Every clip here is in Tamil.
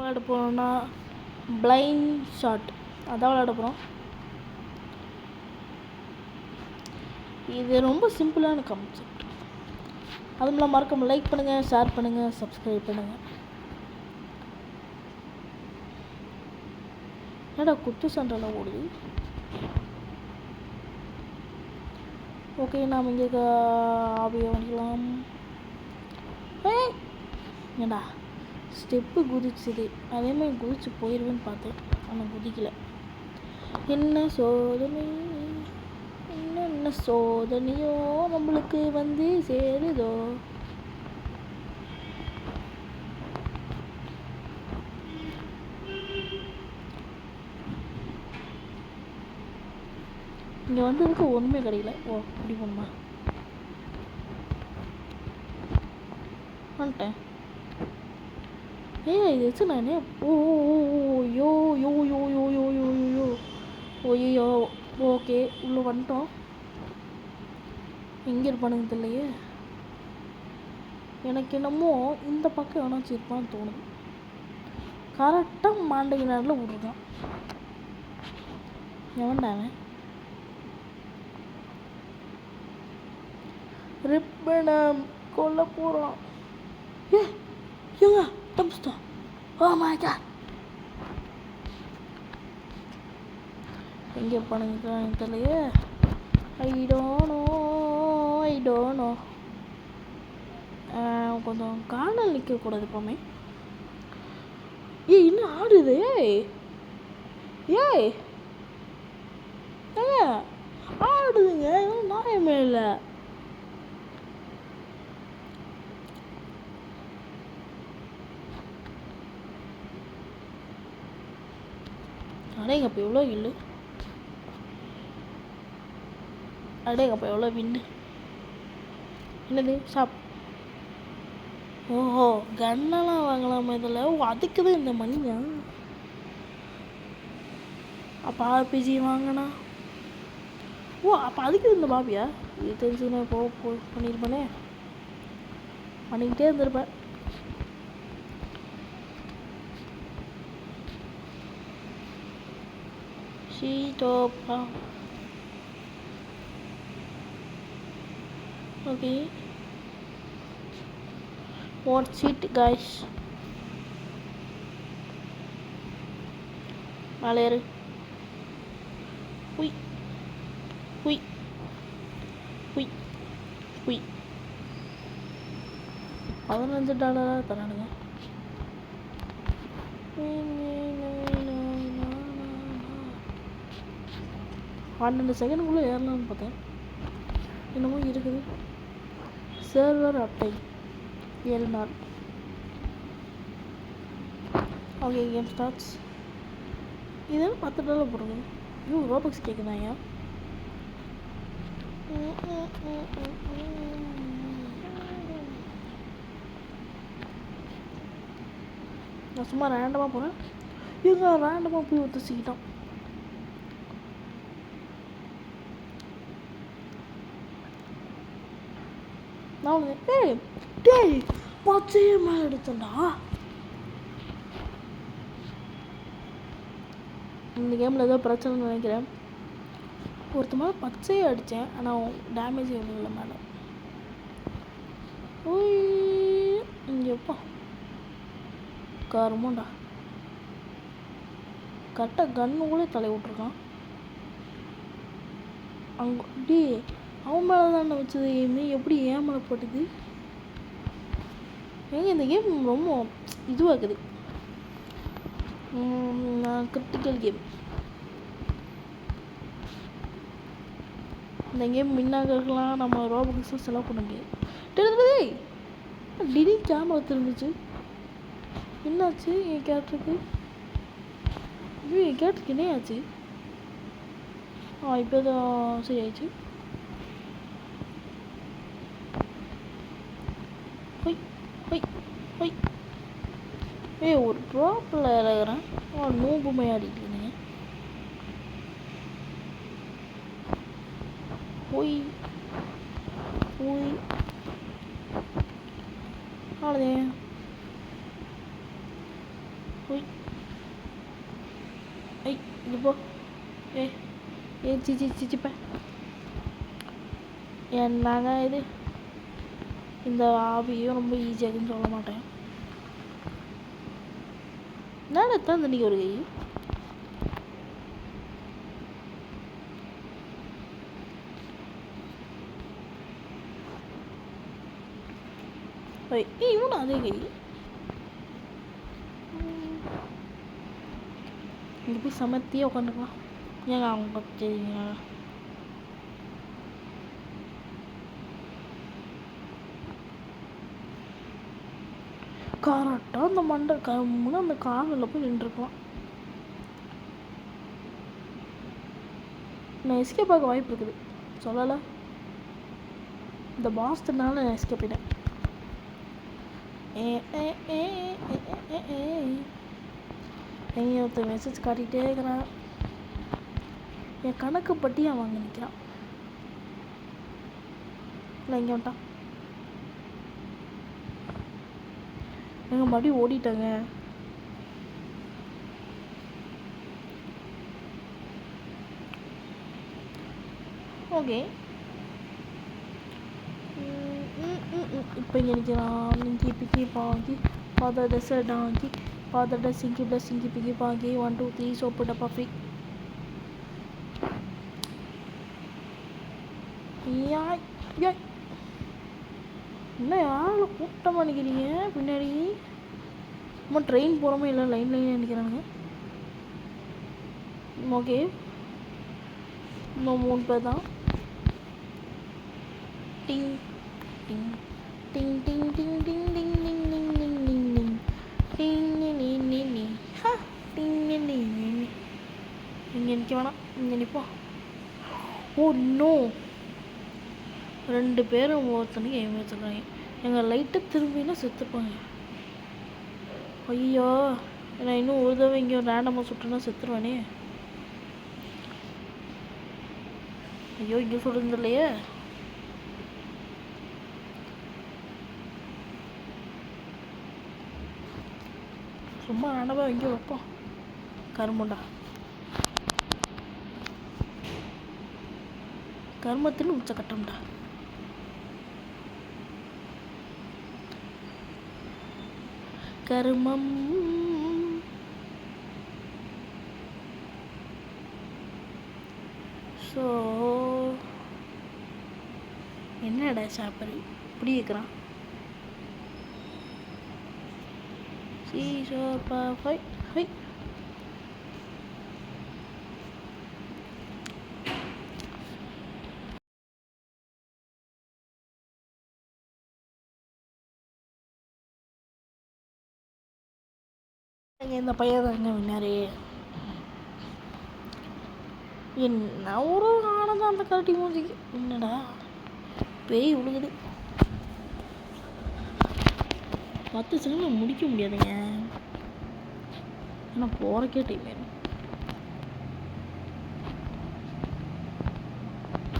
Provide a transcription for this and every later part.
விளையாட போகிறோம்னா பிளைண்ட் ஷாட் அதான் விளையாட போகிறோம். இது ரொம்ப சிம்பிளான கான்செப்ட். அதுவும் மறக்காம லைக் பண்ணுங்கள், ஷேர் பண்ணுங்கள், சப்ஸ்கிரைப் பண்ணுங்கள். என்னடா குத்து சண்டைலாம் ஓடுது. ஓகே, நாம் இங்கே ஆவியை வாங்கிக்கலாம். ஏண்டா ஸ்டெப்பு குதிச்சுது, அதேமாதிரி குதிச்சு போயிடுவேன்னு பார்த்தேன், ஆனால் குதிக்கலை. என்ன சோதனை, என்னென்ன சோதனையோ நம்மளுக்கு வந்து சேருதோ. இங்கே வந்ததுக்கு ஒன்றுமே கிடைக்கல. ஓ இப்படி போணுமா? வந்துட்டேன். இது வச்சு நான் ஓ யோ யோ யோ யோ யோ யோ யோ ஓய்யோ. ஓகே, உள்ளே வந்துட்டோம். எங்கே இருப்பானுங்க தெரியலையே. எனக்கு என்னமோ இந்த பக்கம் எவனாச்சும் இருப்பான்னு தோணுது. கரெக்டாக மாண்டை நேரில் விட்ருக்கான். எவன்டாவன்? ரிப்பனை கொல்ல போகிறான். ஏங்க தப்பிச்சிட்டோம். Oh my God. எங்கே பண்ணுங்க தெரியலையே. I don't know. கொஞ்சம் காணல் நிற்கக்கூடாது எப்போவுமே. இன்னும் ஆடுது. ஏய் ஆடுதுங்க, நியாயமே இல்லை. அடேங்கப்பா எவ்வளோ இல்லை. அடேங்கப்பா எவ்வளோ வின்னு. என்னது ஷாப்? ஓஹோ, கன்னெல்லாம் வாங்கலாமா இதில்? ஓ அதுக்கு தான் இந்த மணியா? அப்போ ஆர்பிஜி வாங்கினா ஓ அப்போ அதுக்கு இந்த பாபியா? இது தெரிஞ்சுன்னா பண்ணியிருப்பேனே, பண்ணிக்கிட்டே இருந்திருப்பேன். ஷீட்டோப்பா. Okay, watch it guys. மலையரு உய் உய் உய் உய். $15 தரானுங்க. பன்னெண்டு செகண்டுக்குள்ளே ஏறலாம்னு பார்த்தேன். என்னமோ இருக்குது. சர்வர் அட்டை 7 நாள். Okay, game starts. இதெல்லாம் $10 போடுங்க. ரோபக்ஸ் கேட்குதாங்க. நான் சும்மா ரேண்டமாக போகிறேன். இவங்க ரேண்டமாக போய் ஒத்துச்சிக்கிட்டோம். நான் டேய் பச்சையே மேலே எடுத்தேன்டா. இந்த கேமில் ஏதோ பிரச்சனைன்னு நினைக்கிறேன். ஒருத்த மேலே பச்சையை அடித்தேன், ஆனால் டேமேஜ் எவ்வளோ இல்லை மேலே. ஓய் இங்கேப்பா கருமோண்டா. கரெக்டாக கன்று கூட தலை விட்ருக்கான். அங்கே அவன் மேலே தானே வச்சது கேமு, எப்படி ஏன் மேலே போட்டுது? ஏங்க இந்த கேம் ரொம்ப இதுவாகுது. Critical game. இந்த கேம் மின்னாகலாம் நம்ம ரோபக்ஸும் செலவு பண்ண முடியாது. டிடி கேமரா திரும்பிச்சு. என்னாச்சு என் கேரக்டருக்கு? என் கேரக்டருக்கு என்ன ஆச்சு? இப்போ தான் சரி ஆயிடுச்சு. ஒரு ட்ராப்பில் இறங்குறேன். நூபுமே ஆடிட்டு இருந்தீங்க. போய் அவ்வளோதே. ஓய் ஐய் இது போ ஏ ஏ சிச்சிப்ப என்னங்க இது இந்த ஆவியும் ரொம்ப ஈஸியாகுன்னு சொல்ல மாட்டேன். நான் தான் தண்ணிக்கு ஒரு கை இவனும் அதே கை. இங்கே போய் சமத்தியாக உட்காந்துக்கலாம். ஏங்க அவங்க சரிங்க கரெக்டாக அந்த மண்டை கம்முன்னு அந்த காலில் போய் நின்றுருக்கலாம். நான் எஸ்கேப் ஆக வாய்ப்பு இருக்குது சொல்லலை. இந்த பாஸ்தனால நான் எஸ்கேப் ஆகிட்டேன். ஒருத்தர் மெசேஜ் காட்டிகிட்டே இருக்கிறான். என் கணக்கு பட்டி அவன் அங்கே நிற்கிறான். இல்லை இங்கே வந்துட்டான். எங்கள் மறுபடியும் ஓடிட்டாங்க. ஓகே இப்போ இங்கே நிற்கிறான். நிங்கி பிக்கி பாங்கி ஃபாதர் டெசர் டாங்கி ஃபாதர் ட சிங்கி ப்ளஸ் சிங்கி பிக்கி பாங்கி 1 2 3 சோப்பு டப்பா ஃப்ரீ. என்ன யாரும் கூட்டமாக நிற்கிறீங்க பின்னாடி? நம்ம ட்ரெயின் போகிறோமே இல்லை லைன் நிற்கிறானுங்க. ஓகே இன்னும் 3 பேர் தான். டிங் டிங் டிங் டிங் டிங் டிங் டிங் டிங் டிங் டிங் டிங் டிங் டிங் நீ நீ நீ ஹா டிங் நீ நீ நீ. இங்கே நிற்க வேணாம், இங்கே நிற்போம். ஓ நோ, 2 பேரும் ஒருத்தனுக்கு எய்ம் வச்சுருக்காங்க. எங்கள் லைட்டை திரும்பினா செத்துப்பாங்க. ஐயோ நான் இன்னும் ஒரு தடவை இங்கே ரேண்டமாக சுட்டுனா செத்துருவானே. ஐயோ இங்கே சுடுறது இல்லையே. சும்மா ரேண்டமாக இங்கே வைப்போம். கரும்புண்டா கருமத்தின் உச்சக்கட்டம்டா. கருமம் ஸோ என்னடா சாப்பல் இப்படி இருக்கிறான். சீசோப்பா ஹை ஹை இந்த பையன் தாங்க வின்னாரே. என்ன ஒரு ஆனந்தம் அந்த கரட்டி மூஞ்சிக்கு. என்னடா பேய் விழுகுது. 10 செகண்ட் முடிக்க முடியாதுங்க. ஆனால் போகிறக்கே டைம் வேணும்.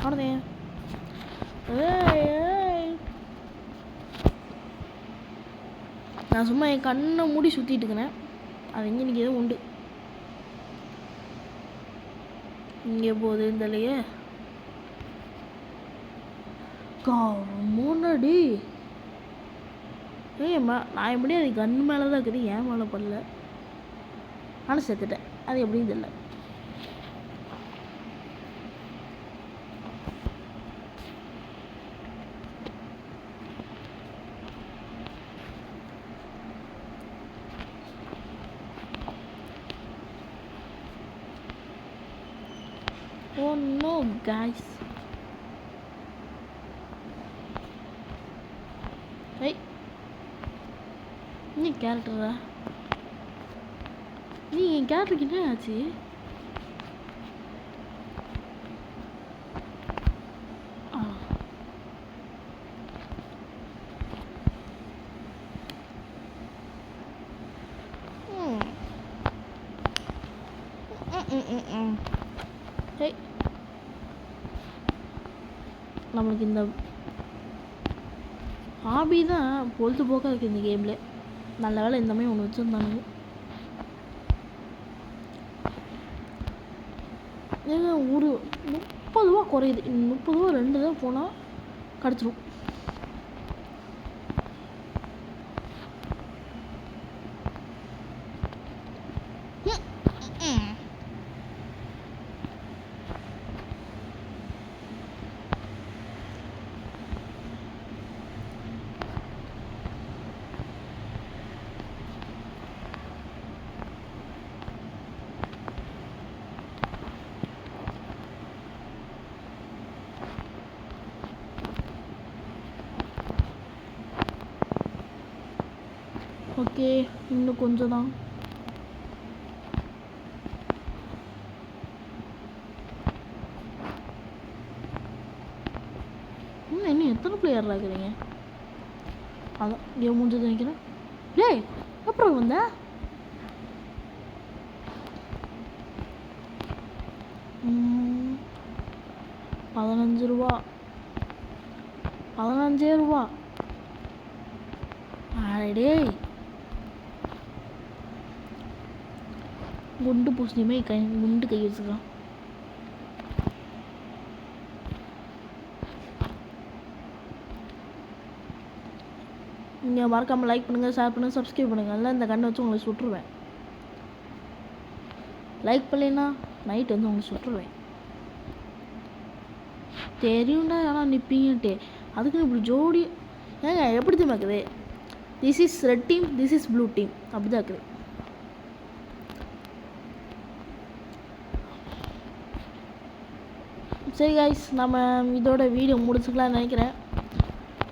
ஆனதே நான் சும்மா என் கண்ணை மூடி சுற்றிட்டு இருக்கிறேன். அது எங்கே இன்றைக்கி எதுவும் உண்டு. இங்கே போகுது இந்த இல்லையே முன்னாடி. நான் எப்படி அது கண் மேலே தான் இருக்குது, ஏன் மேலே படல. ஆனால் செத்துட்டேன். அது எப்படின்னு தெரியல. Oh no guys. Hey, நீ கேரக்டரா? நீ என் கேரக்டருக்கு என்ன ஆச்சு? Hey, நம்மளுக்கு இந்த ஹாபி தான் பொழுதுபோக்காக இருக்குது இந்த கேமில். நல்ல வேலை இந்த மாதிரி ஒன்று வச்சுருந்தானுங்க. ஏங்க ஒரு 30 ரூபா குறையுது. 30 ரூபா 2 தான் போனால் கிடச்சிரும். ஓகே, இன்னும் கொஞ்சம் தான். இன்னும் எத்தனை பிளேயர் இருக்கிறீங்க? அதான் கேம் முடிஞ்சது நினைக்கிறேன். டேய் அப்புறம் வந்த 15 ரூபா 15 ரூபா. அடே குண்டு பூசணியுமே குண்டு கை வச்சுக்கலாம். நீங்கள் மறக்காமல் லைக் பண்ணுங்கள், ஷேர் பண்ணுங்கள், சப்ஸ்கிரைப் பண்ணுங்கள். இல்லை இந்த கண்ணை வச்சு உங்களை சுட்டுருவேன். லைக் பண்ணலைன்னா நைட் வந்து உங்களை சுட்டுருவேன். தெரியும்டா ஆனால் நிற்பீங்கன்ட்டு. அதுக்குன்னு இப்படி ஜோடி ஏங்க எப்படி தான் இருக்குது? This is red team, this is blue team, அப்படி தான் இருக்குது. சரி கைஸ், நம்ம இதோட வீடியோ முடிச்சுக்கலாம்னு நினைக்கிறேன்.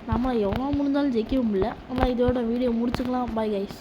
நம்ம எவ்வளோ முடிஞ்சாலும் ஜெயிக்கவும் இல்லை. நம்ம இதோட வீடியோ முடிச்சுக்கலாம். Bye guys.